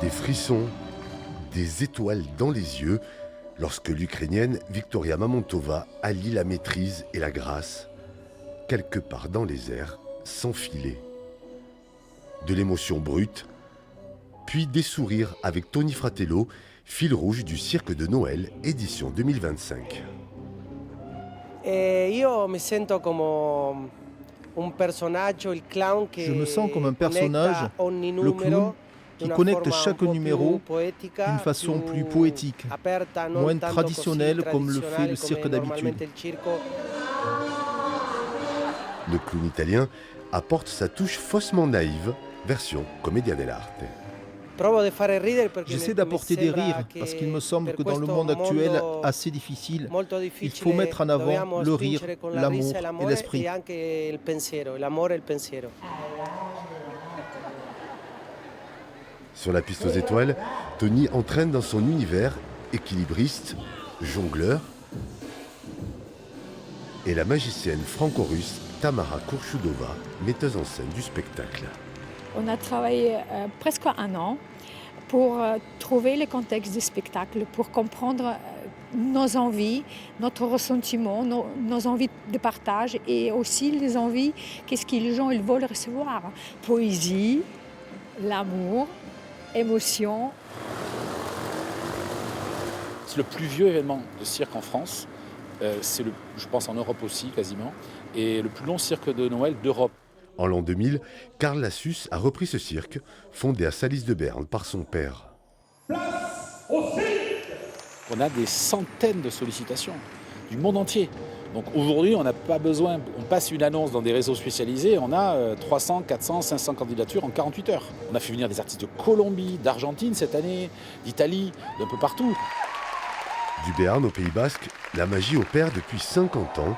Des frissons, des étoiles dans les yeux, lorsque l'Ukrainienne Victoria Mamontova allie la maîtrise et la grâce, quelque part dans les airs, sans filet. De l'émotion brute, puis des sourires avec Tony Fratello, fil rouge du Cirque de Noël, édition 2025. Je me sens comme un personnage, le clown, qui connecte chaque numéro d'une façon plus poétique, moins traditionnelle comme le fait le cirque d'habitude. Le clown italien apporte sa touche faussement naïve, version commedia dell'arte. J'essaie d'apporter des rires parce qu'il me semble que dans le monde actuel assez difficile, il faut mettre en avant le rire, l'amour et l'esprit. Sur la piste aux étoiles, Tony entraîne dans son univers équilibriste, jongleur, et la magicienne franco-russe Tamara Kurchudova, metteuse en scène du spectacle. On a travaillé presque un an pour trouver le contexte du spectacle, pour comprendre nos envies, notre ressentiment, nos envies de partage et aussi les envies, qu'est-ce que les gens ils veulent recevoir. Poésie, l'amour, émotion. C'est le plus vieux événement de cirque en France, c'est je pense en Europe aussi quasiment, et le plus long cirque de Noël d'Europe. En l'an 2000, Karl Lassus a repris ce cirque, fondé à Salis de Berne par son père. Place au cirque ! On a des centaines de sollicitations du monde entier. Donc aujourd'hui, on n'a pas besoin, on passe une annonce dans des réseaux spécialisés, on a 300, 400, 500 candidatures en 48 heures. On a fait venir des artistes de Colombie, d'Argentine cette année, d'Italie, d'un peu partout. Du Béarn au Pays Basque, la magie opère depuis 50 ans.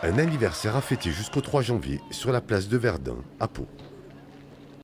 Un anniversaire à fêter jusqu'au 3 janvier sur la place de Verdun, à Pau.